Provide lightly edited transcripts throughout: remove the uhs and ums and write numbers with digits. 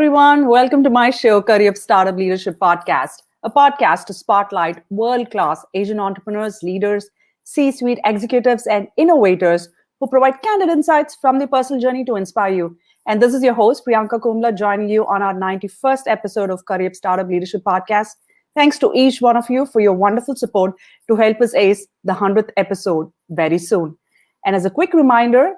everyone. Welcome to my show, Curryupstartup Leadership Podcast, a podcast to spotlight world class Asian entrepreneurs, leaders, C suite executives, and innovators who provide candid insights from their personal journey to inspire you. And this is your host, Priyanka Kumla, joining you on our 91st episode of Curryupstartup Leadership Podcast. Thanks to each one of you for your wonderful support to help us ace the 100th episode very soon. And as a quick reminder,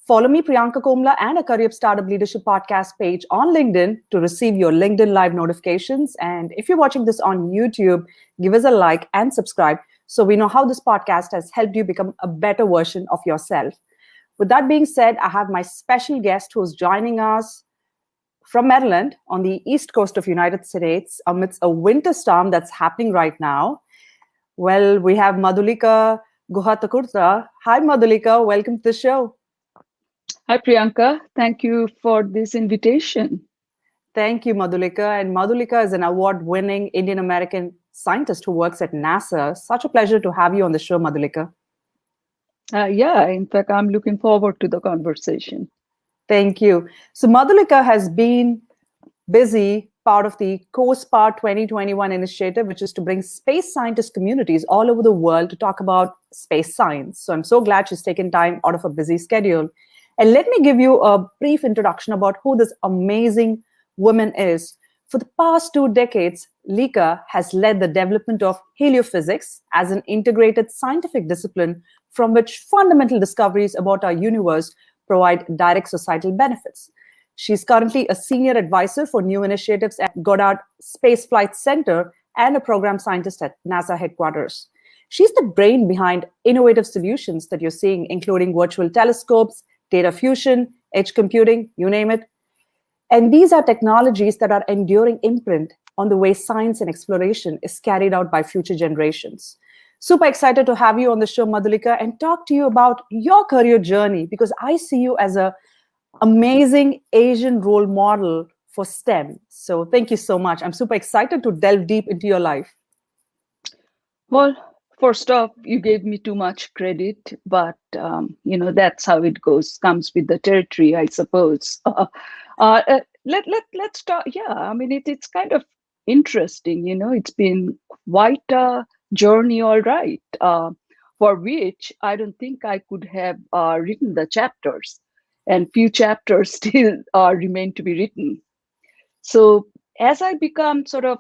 follow me, Priyanka Komla, and a Career Startup Leadership Podcast page on LinkedIn to receive your LinkedIn Live notifications. And if you're watching this on YouTube, give us a like and subscribe so we know how this podcast has helped you become a better version of yourself. With that being said, I have my special guest who's joining us from Maryland on the east coast of United States amidst a winter storm that's happening right now. Well, we have Madhulika Guhathakurta. Hi, Madhulika. Welcome to the show. Hi, Priyanka. Thank you for this invitation. Thank you, Madhulika. And Madhulika is an award-winning Indian-American scientist who works at NASA. Such a pleasure to have you on the show, Madhulika. In fact, I'm looking forward to the conversation. Thank you. So Madhulika has been busy part of the COSPAR 2021 initiative, which is to bring space scientist communities all over the world to talk about space science. So I'm so glad she's taken time out of a busy schedule. And let me give you a brief introduction about who this amazing woman is. For the past 2 decades, Lika has led the development of heliophysics as an integrated scientific discipline from which fundamental discoveries about our universe provide direct societal benefits. She's currently a senior advisor for new initiatives at Goddard Space Flight Center and a program scientist at NASA headquarters. She's the brain behind innovative solutions that you're seeing, including virtual telescopes, data fusion, edge computing, you name it. And these are technologies that are enduring imprint on the way science and exploration is carried out by future generations. Super excited to have you on the show, Madhulika, and talk to you about your career journey because I see you as an amazing Asian role model for STEM. So thank you so much. I'm super excited to delve deep into your life. Well, first off, you gave me too much credit, but that's how it goes. Comes with the territory, I suppose. Let's start. Yeah, I mean it's kind of interesting. It's been quite a journey, all right. For which I don't think I could have written the chapters, and few chapters still remain to be written. So as I become sort of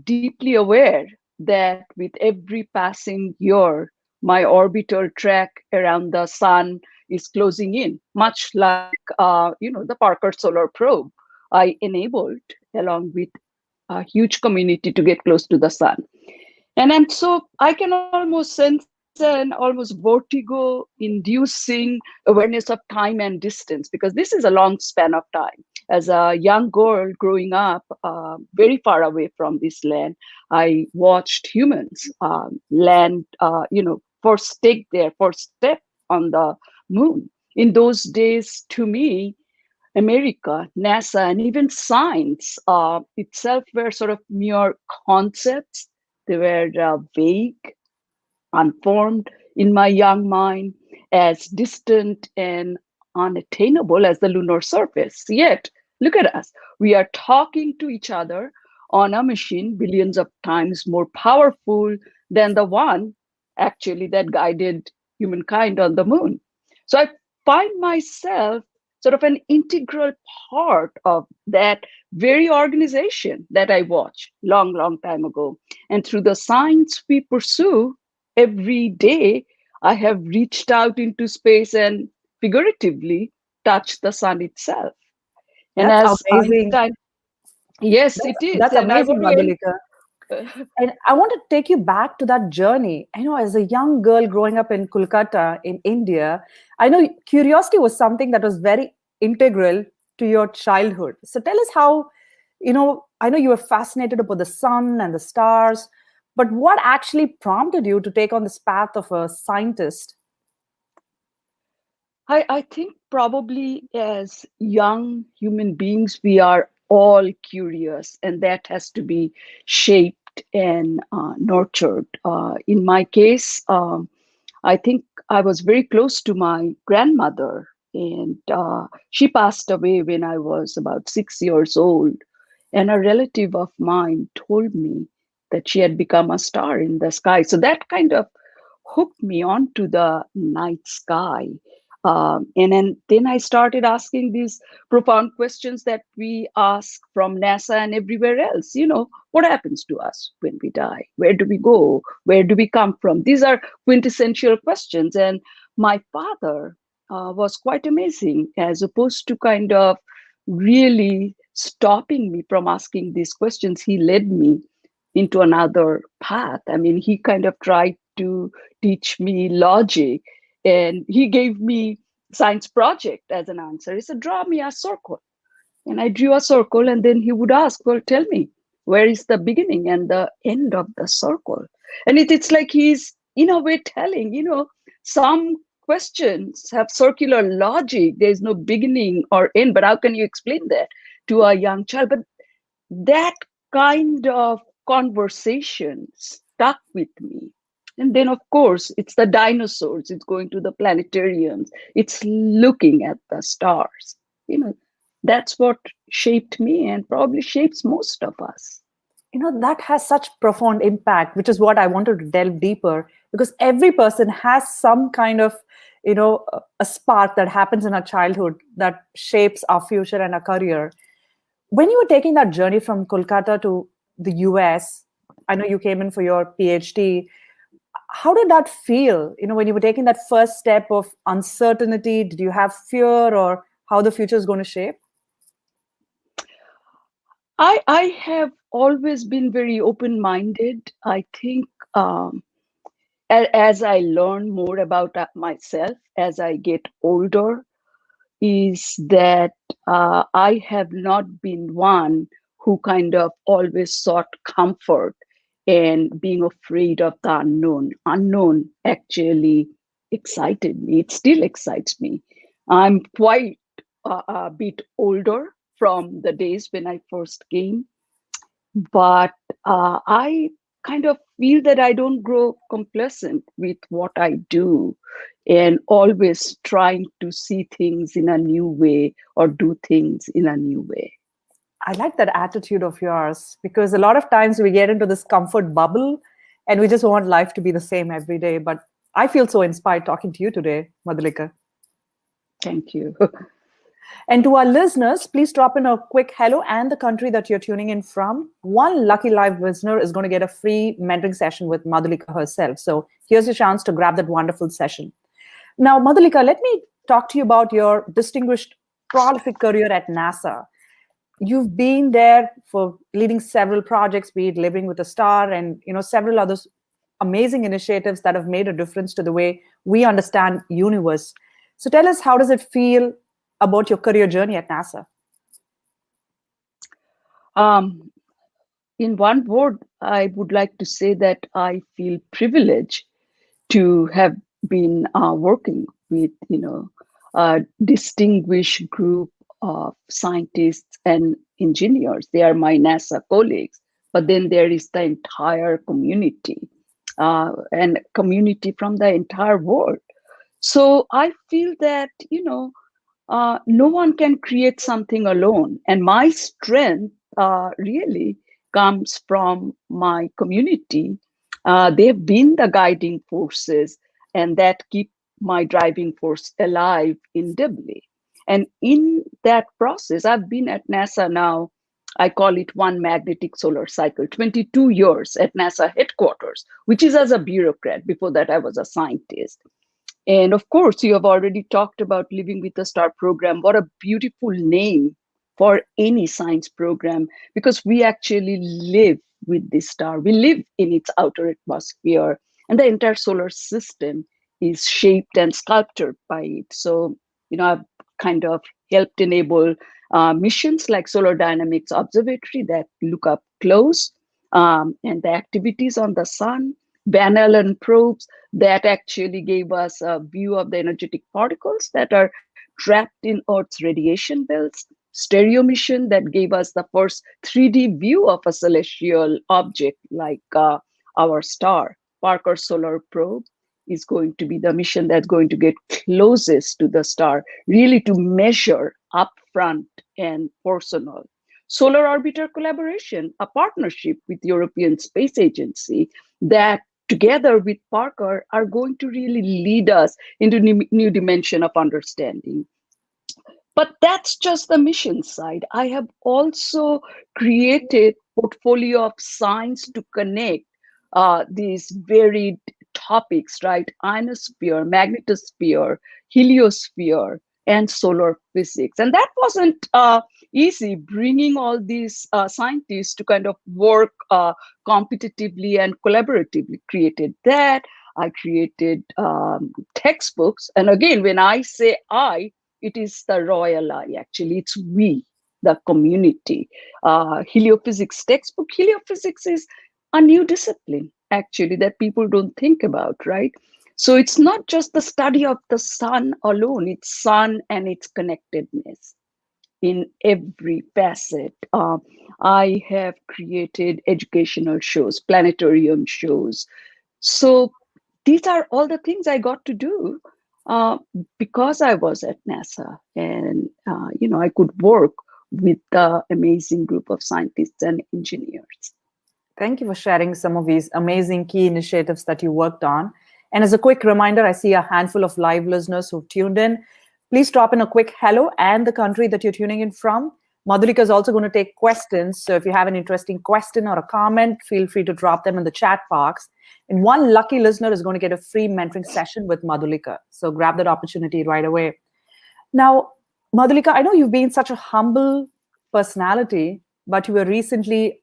deeply aware that with every passing year, my orbital track around the sun is closing in, much like the Parker Solar Probe I enabled along with a huge community to get close to the sun. And I can almost sense an almost vertigo-inducing awareness of time and distance because this is a long span of time. As a young girl growing up very far away from this land, I watched humans land, first take their first step on the moon. In those days, to me, America, NASA, and even science itself were sort of mere concepts. They were vague, unformed in my young mind, as distant and unattainable as the lunar surface. Yet, look at us. We are talking to each other on a machine billions of times more powerful than the one actually that guided humankind on the moon. So I find myself sort of an integral part of that very organization that I watched long, long time ago. And through the science we pursue every day, I have reached out into space and figuratively touched the sun itself. And That's as amazing. Einstein, yes, it is. That's And I amazing, want to Madhulika. And I want to take you back to that journey. I know as a young girl growing up in Kolkata in India, I know curiosity was something that was very integral to your childhood. So tell us how, I know you were fascinated about the sun and the stars, but what actually prompted you to take on this path of a scientist? I think probably as young human beings, we are all curious, and that has to be shaped and nurtured. In my case, I think I was very close to my grandmother, And she passed away when I was about 6 years old. And a relative of mine told me that she had become a star in the sky. So that kind of hooked me onto the night sky. And then I started asking these profound questions that we ask from NASA and everywhere else. What happens to us when we die? Where do we go? Where do we come from? These are quintessential questions. And my father was quite amazing, as opposed to kind of really stopping me from asking these questions. He led me into another path. I mean, he kind of tried to teach me logic, and he gave me science project as an answer. He said, draw me a circle. And I drew a circle, and then he would ask, well, tell me, where is the beginning and the end of the circle? And it's like he's, in a way, telling, some questions have circular logic. There's no beginning or end, but how can you explain that to a young child? But that kind of conversation stuck with me. And then, of course, it's the dinosaurs, it's going to the planetariums, it's looking at the stars. That's what shaped me and probably shapes most of us. That has such profound impact, which is what I wanted to delve deeper, because every person has some kind of a spark that happens in our childhood that shapes our future and our career. When you were taking that journey from Kolkata to the US, I know you came in for your PhD. How did that feel? When you were taking that first step of uncertainty, did you have fear, or how the future is going to shape? I have always been very open-minded. I think as I learn more about myself as I get older, is that I have not been one who kind of always sought comfort and being afraid of the unknown. Unknown actually excited me. It still excites me. I'm quite a bit older from the days when I first came, but I kind of feel that I don't grow complacent with what I do, and always trying to see things in a new way or do things in a new way. I like that attitude of yours, because a lot of times we get into this comfort bubble and we just want life to be the same every day. But I feel so inspired talking to you today, Madhulika. Thank you. And to our listeners, please drop in a quick hello and the country that you're tuning in from. One lucky live listener is going to get a free mentoring session with Madhulika herself. So here's your chance to grab that wonderful session. Now, Madhulika, let me talk to you about your distinguished, prolific career at NASA. You've been there for leading several projects, be it Living with a Star and several other amazing initiatives that have made a difference to the way we understand universe. So tell us, how does it feel about your career journey at NASA? In one word, I would like to say that I feel privileged to have been working with a distinguished group of scientists and engineers. They are my NASA colleagues, but then there is the entire community and community from the entire world. So I feel that no one can create something alone, and my strength really comes from my community. They've been the guiding forces, and that keep my driving force alive indelibly. And in that process, I've been at NASA now, I call it one magnetic solar cycle, 22 years at NASA headquarters, which is as a bureaucrat. Before that, I was a scientist. And of course, you have already talked about Living with a Star program. What a beautiful name for any science program, because we actually live with this star. We live in its outer atmosphere, and the entire solar system is shaped and sculpted by it. So, I've kind of helped enable missions like Solar Dynamics Observatory that look up close, and the activities on the sun, Van Allen probes that actually gave us a view of the energetic particles that are trapped in Earth's radiation belts, stereo mission that gave us the first 3D view of a celestial object like our star, Parker Solar Probe, is going to be the mission that's going to get closest to the star, really to measure upfront and personal. Solar Orbiter Collaboration, a partnership with European Space Agency that together with Parker are going to really lead us into new dimension of understanding. But that's just the mission side. I have also created portfolio of science to connect these varied topics, right? Ionosphere, magnetosphere, heliosphere, and solar physics. And that wasn't easy, bringing all these scientists to kind of work competitively and collaboratively. Created that. I created textbooks. And again, when I say I, it is the royal I, actually. It's we, the community. Heliophysics textbook. Heliophysics is a new discipline, actually, that people don't think about, right? So it's not just the study of the sun alone, it's sun and its connectedness in every facet. I have created educational shows, planetarium shows. So these are all the things I got to do uh, because I was at NASA, and I could work with the amazing group of scientists and engineers. Thank you for sharing some of these amazing key initiatives that you worked on. And as a quick reminder, I see a handful of live listeners who've tuned in. Please drop in a quick hello and the country that you're tuning in from. Madhulika is also going to take questions. So if you have an interesting question or a comment, feel free to drop them in the chat box. And one lucky listener is going to get a free mentoring session with Madhulika. So grab that opportunity right away. Now, Madhulika, I know you've been such a humble personality, but you were recently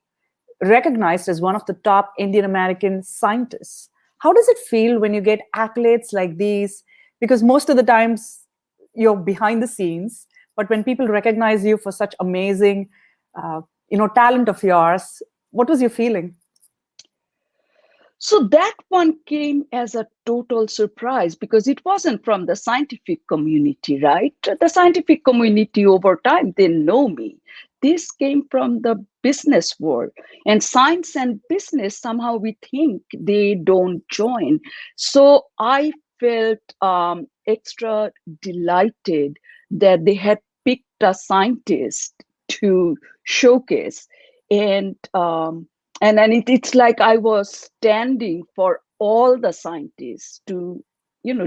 recognized as one of the top Indian American scientists. How does it feel when you get accolades like these? Because most of the times you're behind the scenes, but when people recognize you for such amazing, talent of yours, what was your feeling? So that one came as a total surprise because it wasn't from the scientific community, right? The scientific community over time, they know me. This came from the business world. And science and business, somehow we think they don't join. So I felt extra delighted that they had picked a scientist to showcase. And it's like I was standing for all the scientists to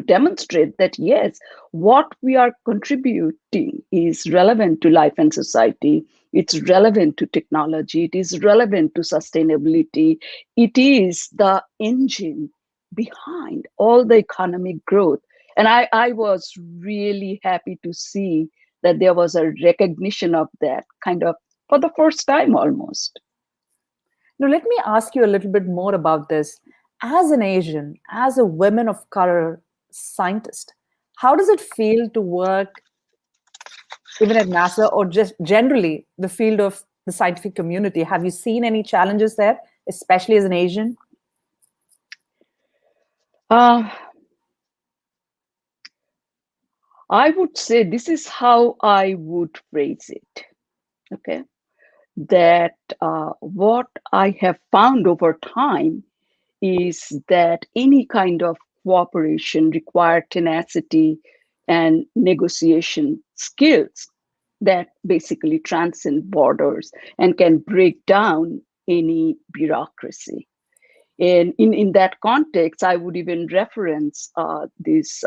demonstrate that yes, what we are contributing is relevant to life and society. It's relevant to technology. It is relevant to sustainability. It is the engine behind all the economic growth. And I was really happy to see that there was a recognition of that kind of for the first time almost. Now, let me ask you a little bit more about this. As an Asian, as a woman of color scientist, how does it feel to work even at NASA or just generally the field of the scientific community? Have you seen any challenges there, especially as an Asian? I would say this is how I would phrase it. Okay. That what I have found over time is that any kind of cooperation require tenacity and negotiation skills that basically transcend borders and can break down any bureaucracy. And in that context, I would even reference this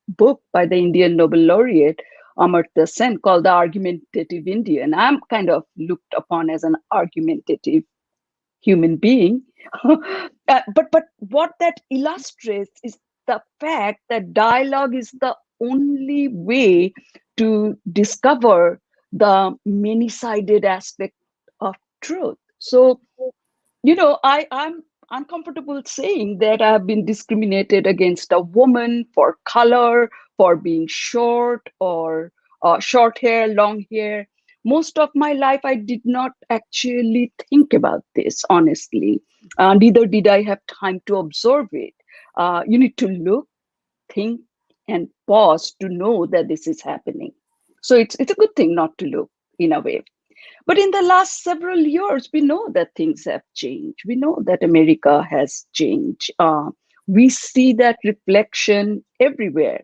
book by the Indian Nobel laureate Amartya Sen called The Argumentative Indian. I'm kind of looked upon as an argumentative human being. But what that illustrates is the fact that dialogue is the only way to discover the many-sided aspect of truth. So, I'm uncomfortable saying that I've been discriminated against a woman for color, for being short or short hair, long hair. Most of my life, I did not actually think about this, honestly. Neither did I have time to observe it. You need to look, think, and pause to know that this is happening. So it's a good thing not to look in a way. But in the last several years, we know that things have changed. We know that America has changed. We see that reflection everywhere.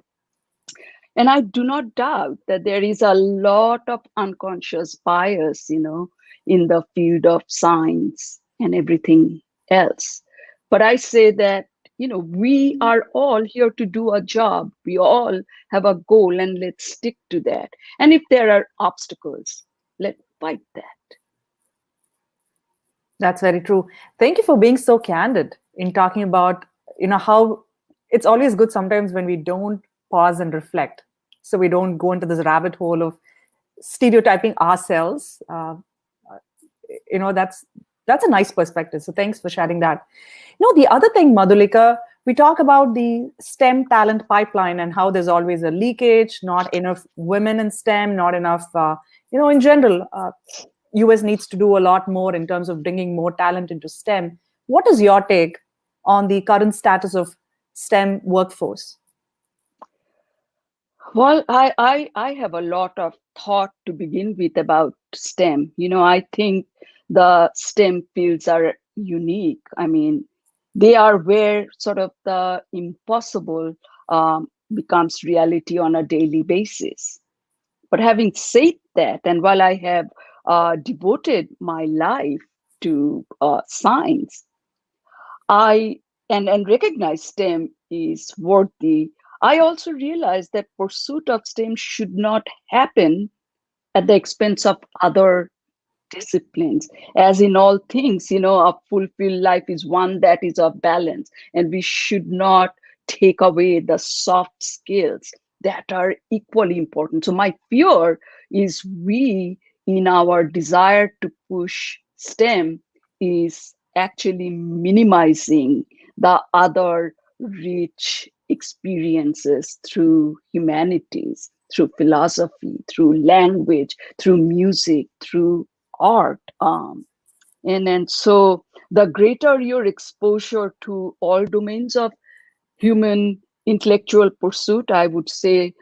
And I do not doubt that there is a lot of unconscious bias, in the field of science and everything else. But I say that, we are all here to do a job. We all have a goal, and let's stick to that. And if there are obstacles, let's fight that. That's very true. Thank you for being so candid in talking about, how it's always good sometimes when we don't pause and reflect. So we don't go into this rabbit hole of stereotyping ourselves. That's a nice perspective. So thanks for sharing that. The other thing, Madhulika, we talk about the STEM talent pipeline and how there's always a leakage, not enough women in STEM, not enough, in general. US needs to do a lot more in terms of bringing more talent into STEM. What is your take on the current status of STEM workforce? Well, I have a lot of thought to begin with about STEM. I think the STEM fields are unique. I mean, they are where sort of the impossible becomes reality on a daily basis. But having said that, and while I have devoted my life to science, I and recognize STEM is worthy. I also realize that pursuit of STEM should not happen at the expense of other disciplines. As in all things, a fulfilled life is one that is of balance, and we should not take away the soft skills that are equally important. So my fear is we, in our desire to push STEM, is actually minimizing the other rich experiences through humanities, through philosophy, through language, through music, through art. And so the greater your exposure to all domains of human intellectual pursuit, I would say,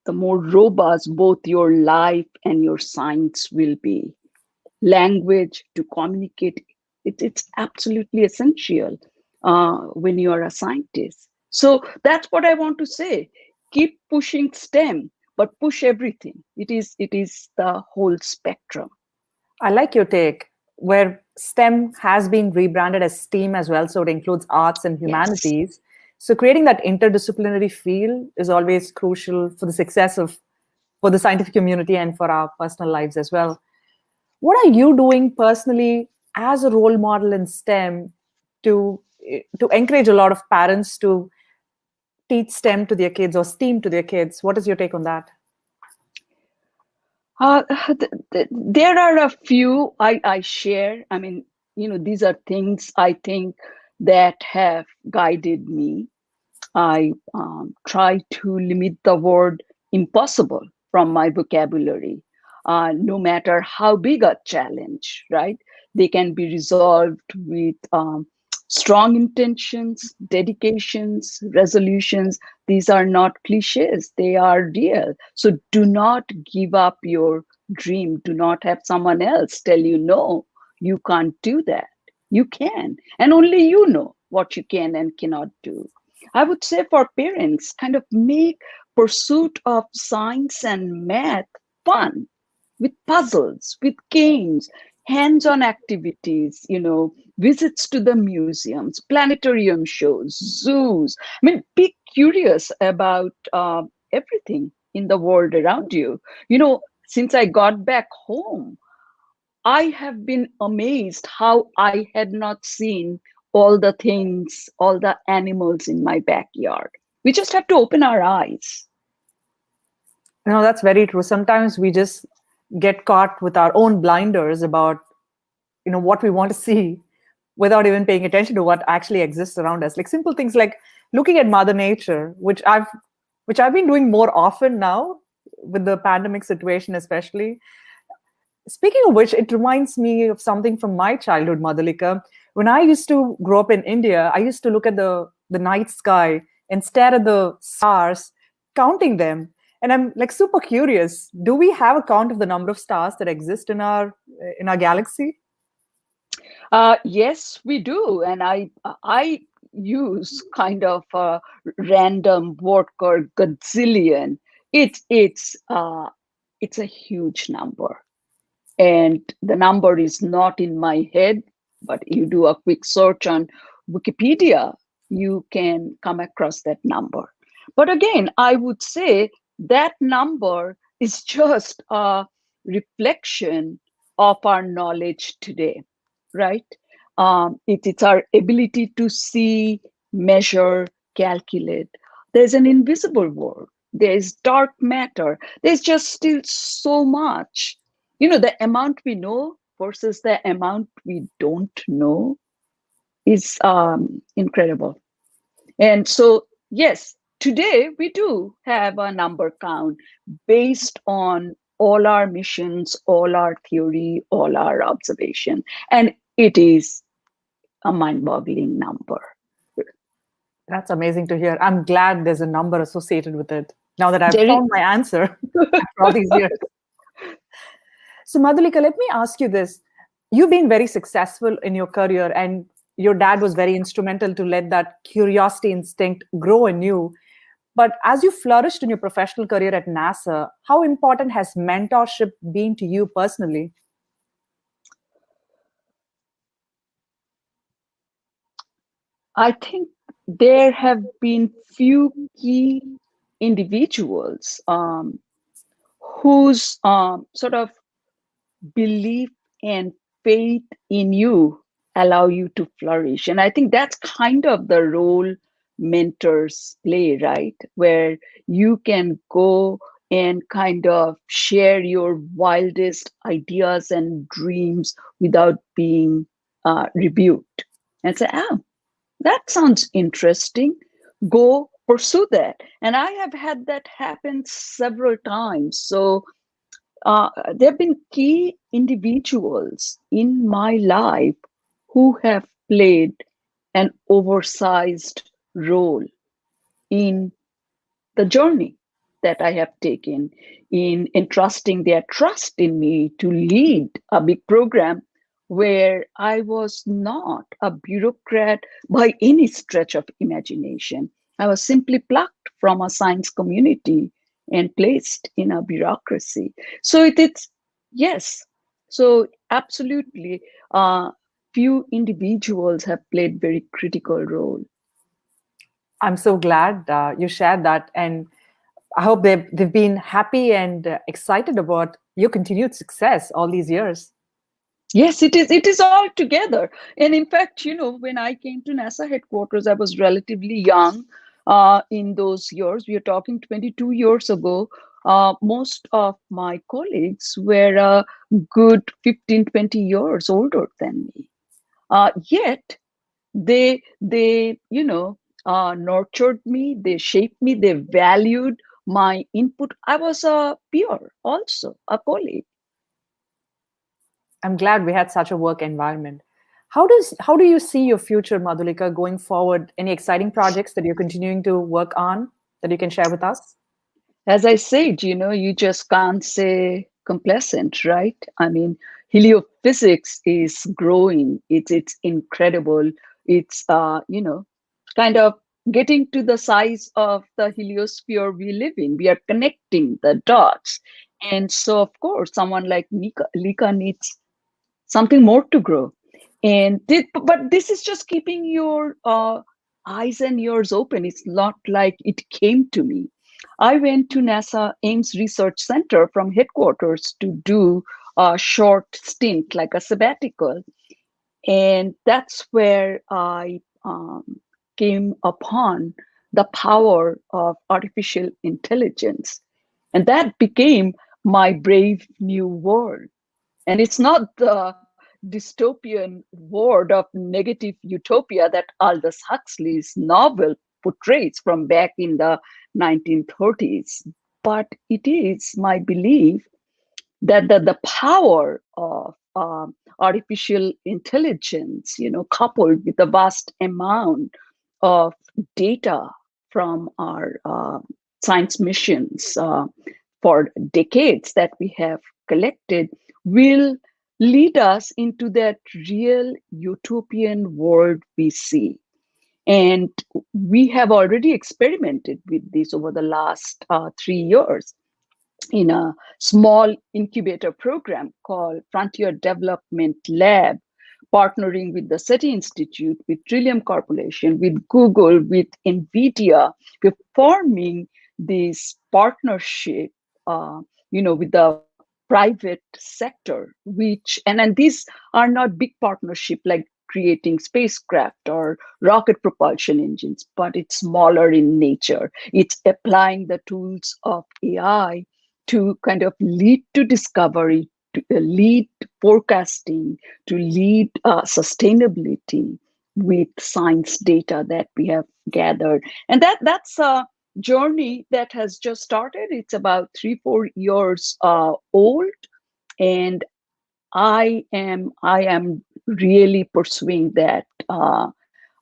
the more robust both your life and your science will be. Language to communicate, it's absolutely essential when you are a scientist. So that's what I want to say. Keep pushing STEM, but push everything. It is the whole spectrum. I like your take, where STEM has been rebranded as STEAM as well, so it includes arts and Yes. humanities. So creating that interdisciplinary field is always crucial for the success of for the scientific community and for our personal lives as well. What are you doing personally as a role model in STEM to to encourage a lot of parents to teach STEM to their kids or STEAM to their kids? What is your take on that? Uh, there are a few I share. I mean, these are things I think that have guided me. I try to limit the word impossible from my vocabulary, no matter how big a challenge, right? They can be resolved with strong intentions, dedications, resolutions. These are not cliches, they are real. So do not give up your dream. Do not have someone else tell you, no, you can't do that. You can. And only you know what you can and cannot do. I would say for parents, kind of make pursuit of science and math fun with puzzles, with games, hands-on activities, visits to the museums, planetarium shows, zoos. I mean, be curious about everything in the world around you. Since I got back home, I have been amazed how I had not seen all the things, all the animals in my backyard. We just have to open our eyes. That's very true. Sometimes we just get caught with our own blinders about what we want to see without even paying attention to what actually exists around us. Like simple things like looking at Mother Nature, which I've been doing more often now with the pandemic situation, especially. Speaking of which, it reminds me of something from my childhood, Madhulika. When I used to grow up in India, I used to look at the night sky and stare at the stars, counting them. And I'm like super curious. Do we have a count of the number of stars that exist in our galaxy? Yes, we do, and I use kind of a random word called gazillion. It's a huge number, and the number is not in my head. But you do a quick search on Wikipedia, you can come across that number. But again, I would say that number is just a reflection of our knowledge today, right? It's our ability to see, measure, calculate. There's an invisible world. There's dark matter. There's just still so much. The amount we know versus the amount we don't know is incredible. And so, yes, today we do have a number count based on all our missions, all our theory, all our observation. And it is a mind-boggling number. That's amazing to hear. I'm glad there's a number associated with it now that I've There is, found my answer after all these years. So, Madhulika, let me ask you this. You've been very successful in your career, and your dad was very instrumental to let that curiosity instinct grow in you. But as you flourished in your professional career at NASA, how important has mentorship been to you personally? I think there have been few key individuals whose sort of belief and faith in you allow you to flourish. And I think that's kind of the role mentors play, right? Where you can go and kind of share your wildest ideas and dreams without being rebuked and say, that sounds interesting. Go pursue that. And I have had that happen several times. So there have been key individuals in my life who have played an oversized role in the journey that I have taken in entrusting their trust in me to lead a big program where I was not a bureaucrat by any stretch of imagination. I was simply plucked from a science community and placed in a bureaucracy. So it's, yes, so absolutely, few individuals have played very critical role. I'm so glad you shared that. And I hope they've been happy and excited about your continued success all these years. Yes, it is. It is all together. And in fact, when I came to NASA headquarters, I was relatively young in those years. We are talking 22 years ago. Most of my colleagues were a good 15, 20 years older than me. Yet they nurtured me, they shaped me, they valued my input. I was a peer, also a colleague. I'm glad we had such a work environment. How do you see your future, Madhulika, going forward? Any exciting projects that you're continuing to work on that you can share with us? As I said, you just can't say complacent, right? I mean, heliophysics is growing. It's incredible. It's kind of getting to the size of the heliosphere we live in. We are connecting the dots. And so, of course, someone like Lika needs something more to grow. But this is just keeping your eyes and ears open. It's not like it came to me. I went to NASA Ames Research Center from headquarters to do a short stint, like a sabbatical. And that's where I came upon the power of artificial intelligence. And that became my brave new world. And it's not the dystopian world of negative utopia that Aldous Huxley's novel portrays from back in the 1930s, but it is my belief that the power of artificial intelligence, coupled with the vast amount of data from our science missions for decades that we have collected, will lead us into that real utopian world we see. And we have already experimented with this over the last 3 years in a small incubator program called Frontier Development Lab, partnering with the SETI Institute, with Trillium Corporation, with Google, with NVIDIA. We're forming this partnership, with the private sector, and these are not big partnership like creating spacecraft or rocket propulsion engines, but it's smaller in nature. It's applying the tools of AI to kind of lead to discovery, to lead forecasting, to lead sustainability with science data that we have gathered. And that's a journey that has just started. It's about 3-4 years old, and I am really pursuing that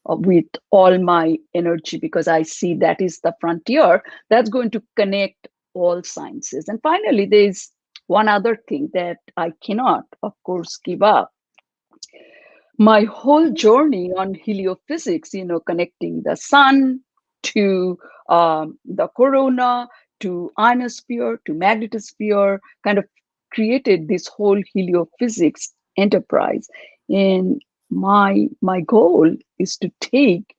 with all my energy, because I see that is the frontier that's going to connect all sciences. And finally, there's one other thing that I cannot, of course, give up. My whole journey on heliophysics, connecting the sun to the corona, to ionosphere, to magnetosphere, kind of created this whole heliophysics enterprise. And my goal is to take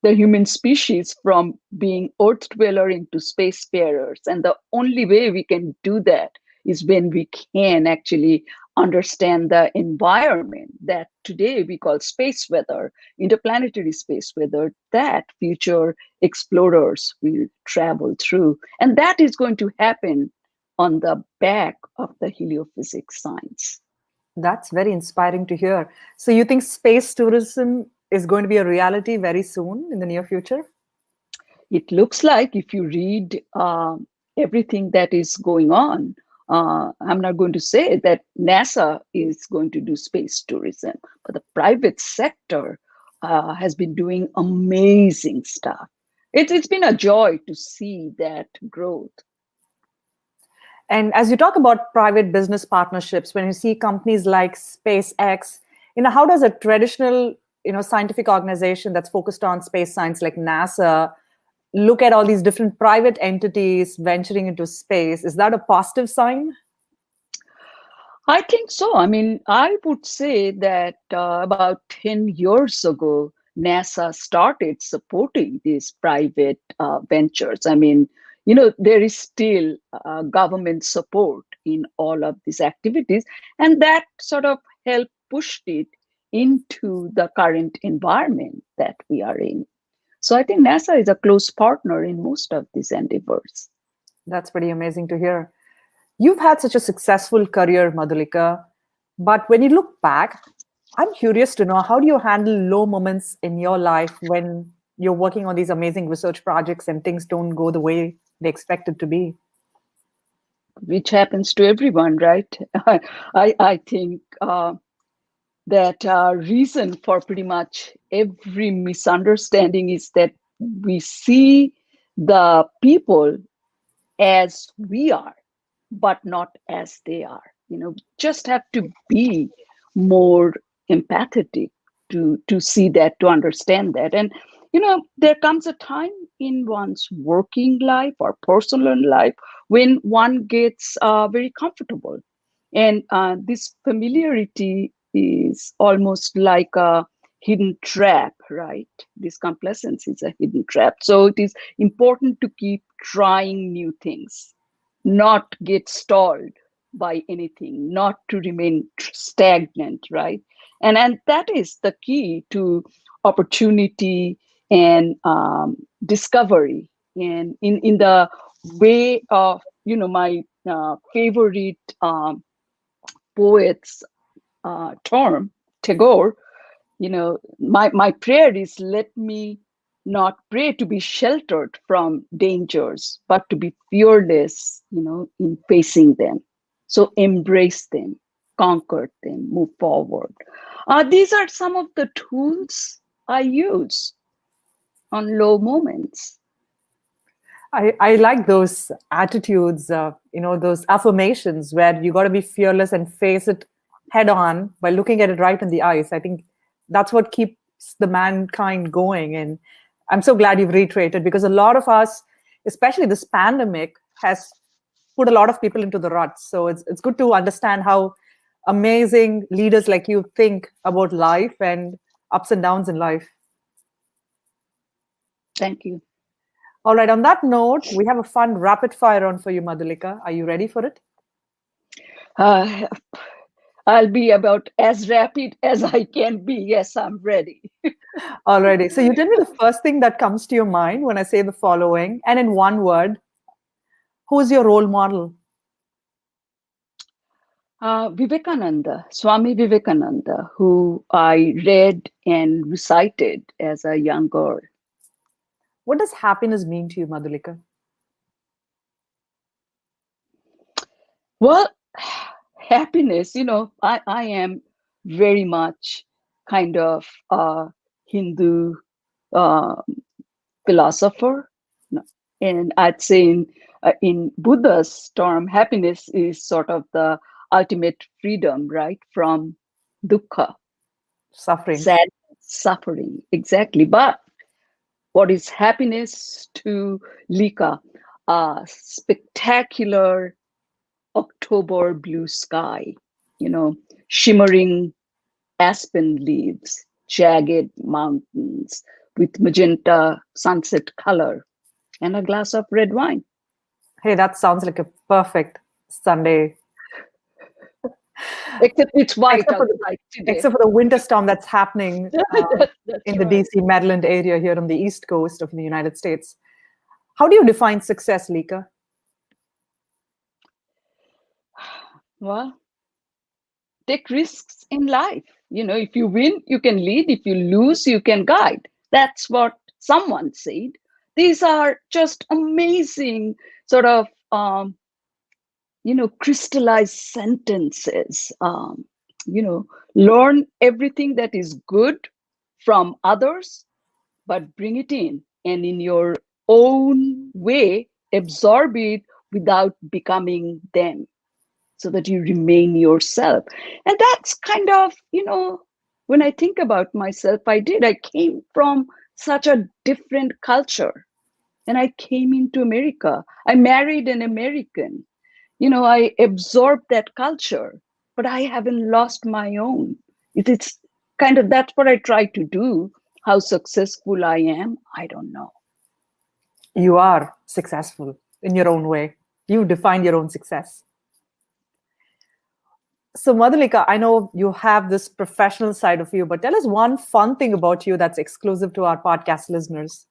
the human species from being earth dweller into spacefarers. And the only way we can do that is when we can actually understand the environment that today we call space weather, interplanetary space weather, that future explorers will travel through. And that is going to happen on the back of the heliophysics science. That's very inspiring to hear. So you think space tourism is going to be a reality very soon in the near future? It looks like, if you read everything that is going on, I'm not going to say that NASA is going to do space tourism, but the private sector has been doing amazing stuff. It's been a joy to see that growth. And as you talk about private business partnerships, when you see companies like SpaceX, how does a traditional, scientific organization that's focused on space science like NASA look at all these different private entities venturing into space? Is that a positive sign? I think so. I mean, I would say that about 10 years ago, NASA started supporting these private ventures. I mean, there is still government support in all of these activities, and that sort of helped push it into the current environment that we are in. So I think NASA is a close partner in most of these endeavors. That's pretty amazing to hear. You've had such a successful career, Madhulika, but when you look back, I'm curious to know, how do you handle low moments in your life when you're working on these amazing research projects and things don't go the way they expect it to be? Which happens to everyone, right? I think that reason for pretty much every misunderstanding is that we see the people as we are, but not as they are. Just have to be more empathetic to see that, to understand that. And there comes a time in one's working life or personal life when one gets very comfortable, and this familiarity is almost like a hidden trap, right? This complacency is a hidden trap. So it is important to keep trying new things, not get stalled by anything, not to remain stagnant, right? And that is the key to opportunity and discovery. And in the way of my favorite poet's term, Tagore, my prayer is, let me not pray to be sheltered from dangers, but to be fearless, in facing them. So embrace them, conquer them, move forward. These are some of the tools I use on low moments. I like those attitudes, those affirmations where you got to be fearless and face it head on by looking at it right in the eyes. I think that's what keeps keeps the mankind going. And I'm so glad you've reiterated, because a lot of us, especially this pandemic, has put a lot of people into the ruts. So it's good to understand how amazing leaders like you think about life and ups and downs in life. Thank you. All right, on that note, we have a fun rapid fire round for you, Madhulika. Are you ready for it? Uh, I'll be about as rapid as I can be. Yes, I'm ready. Alrighty. So you tell me the first thing that comes to your mind when I say the following, and in one word, who's your role model? Vivekananda, Swami Vivekananda, who I read and recited as a young girl. What does happiness mean to you, Madhulika? Well, happiness, I am very much kind of a Hindu uh, philosopher. No, and I'd say in Buddha's term, happiness is sort of the ultimate freedom, right, from dukkha, Suffering. sad suffering. Exactly. But what is happiness to Lika? A spectacular October blue sky, shimmering aspen leaves, jagged mountains with magenta sunset color, and a glass of red wine. Hey, that sounds like a perfect Sunday. Except it's white Except for the, outside today. except for the winter storm that's happening That's in the right. DC, Maryland area here on the East Coast of the United States. How do you define success, Lika? Well, take risks in life. If you win, you can lead. If you lose, you can guide. That's what someone said. These are just amazing sort of crystallized sentences. Learn everything that is good from others, but bring it in, and in your own way absorb it without becoming them, so that you remain yourself. And that's kind of, when I think about myself, I came from such a different culture, and I came into America. I married an American. I absorbed that culture, but I haven't lost my own. It's kind of, that's what I try to do. How successful I am, I don't know. You are successful in your own way. You defined your own success. So, Madhulika, I know you have this professional side of you, but tell us one fun thing about you that's exclusive to our podcast listeners.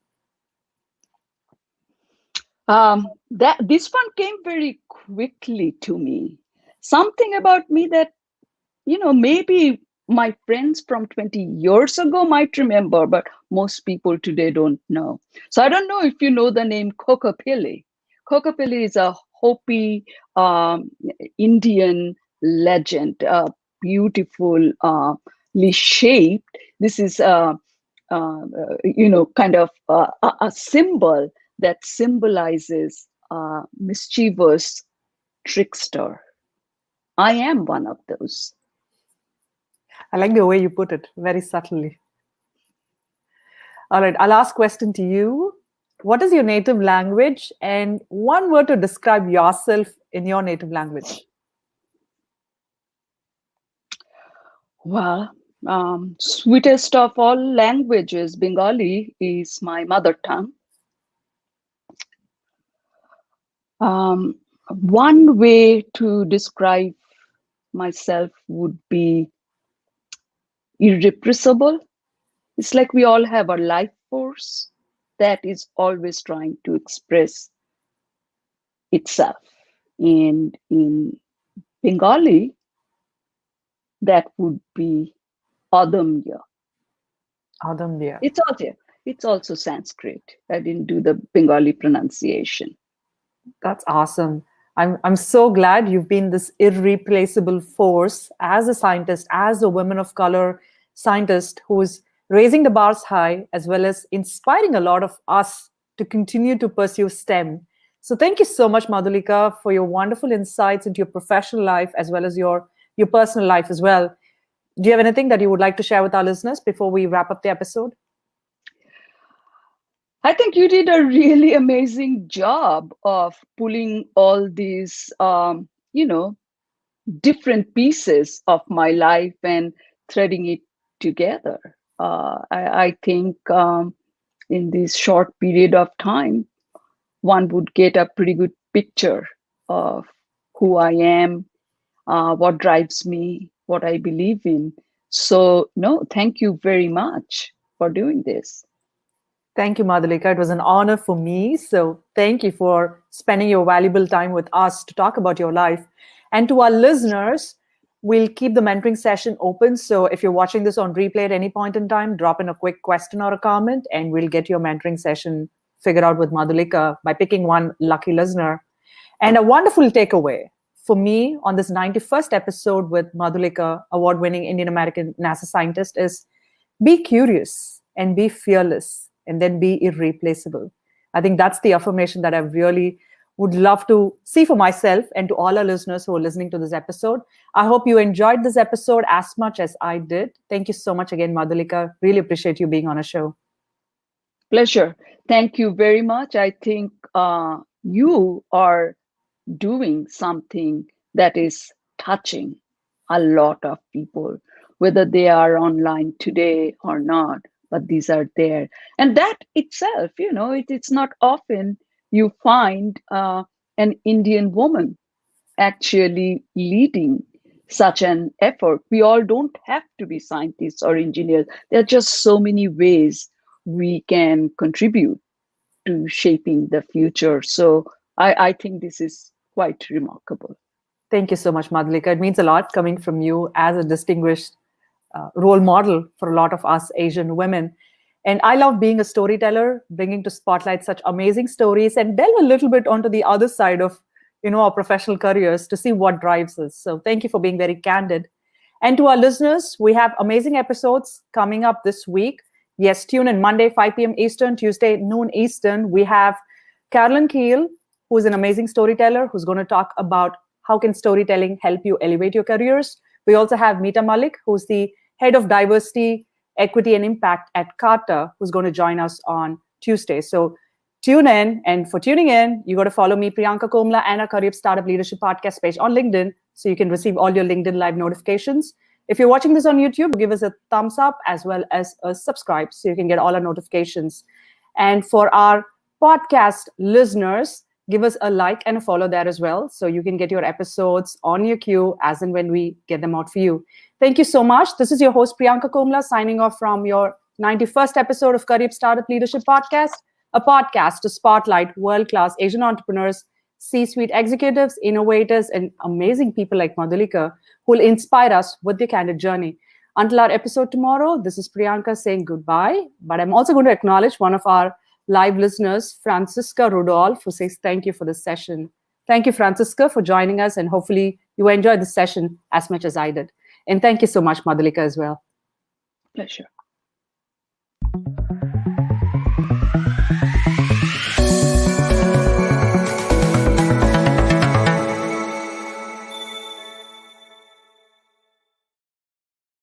That this one came very quickly to me. Something about me that, maybe my friends from 20 years ago might remember, but most people today don't know. So I don't know if you know the name Kokopili. Kokopili is a Hopi Indian legend, beautifully shaped. This is, kind of a symbol that symbolizes mischievous trickster. I am one of those. I like the way you put it, very subtly. All right, our last question to you. What is your native language, and one word to describe yourself in your native language? Well, sweetest of all languages, Bengali is my mother tongue. One way to describe myself would be irrepressible. It's like we all have a life force that is always trying to express itself. And in Bengali, that would be Adamya. Adamya. It's also Sanskrit. I didn't do the Bengali pronunciation. That's awesome. I'm so glad you've been this irreplaceable force as a scientist, as a woman of color scientist who's raising the bars high, as well as inspiring a lot of us to continue to pursue STEM. So thank you so much, Madhulika, for your wonderful insights into your professional life as well as your personal life as well. Do you have anything that you would like to share with our listeners before we wrap up the episode? I think you did a really amazing job of pulling all these, different pieces of my life and threading it together. I think in this short period of time, one would get a pretty good picture of who I am, what drives me, what I believe in. So, no, thank you very much for doing this. Thank you, Madhulika. It was an honor for me. So thank you for spending your valuable time with us to talk about your life. And to our listeners, we'll keep the mentoring session open. So if you're watching this on replay at any point in time, drop in a quick question or a comment, and we'll get your mentoring session figured out with Madhulika by picking one lucky listener. And a wonderful takeaway for me on this 91st episode with Madhulika, award-winning Indian American NASA scientist, is be curious and be fearless and then be irreplaceable. I think that's the affirmation that I really would love to see for myself and to all our listeners who are listening to this episode. I hope you enjoyed this episode as much as I did. Thank you so much again, Madhulika. Really appreciate you being on a show. Pleasure. Thank you very much. I think you are doing something that is touching a lot of people, whether they are online today or not, but these are there. And that itself, it's not often you find an Indian woman actually leading such an effort. We all don't have to be scientists or engineers. There are just so many ways we can contribute to shaping the future. So I think this is quite remarkable. Thank you so much, Madhulika. It means a lot coming from you as a distinguished role model for a lot of us Asian women. And I love being a storyteller, bringing to spotlight such amazing stories and delve a little bit onto the other side of our professional careers to see what drives us. So thank you for being very candid. And to our listeners, we have amazing episodes coming up this week. Yes, tune in Monday, 5 p.m. Eastern, Tuesday, noon Eastern. We have Carolyn Keel, who is an amazing storyteller, who's going to talk about how can storytelling help you elevate your careers. We also have Meeta Malik, who's the head of diversity, equity, and impact at Carta, who's going to join us on Tuesday. So tune in. And for tuning in, you got to follow me, Priyanka Komla, and our Curryupstartup Leadership Podcast page on LinkedIn so you can receive all your LinkedIn live notifications. If you're watching this on YouTube, give us a thumbs up as well as a subscribe so you can get all our notifications. And for our podcast listeners, give us a like and a follow there as well so you can get your episodes on your queue as and when we get them out for you. Thank you so much. This is your host, Priyanka Komla, signing off from your 91st episode of Curryupstartup Leadership Podcast, a podcast to spotlight world-class Asian entrepreneurs, C-suite executives, innovators, and amazing people like Madhulika who will inspire us with their candid journey. Until our episode tomorrow, this is Priyanka saying goodbye, but I'm also going to acknowledge one of our live listeners, Francisca Rudolph, who says thank you for this session. Thank you, Francisca, for joining us, and hopefully you enjoyed this session as much as I did. And thank you so much, Madhulika, as well. Pleasure.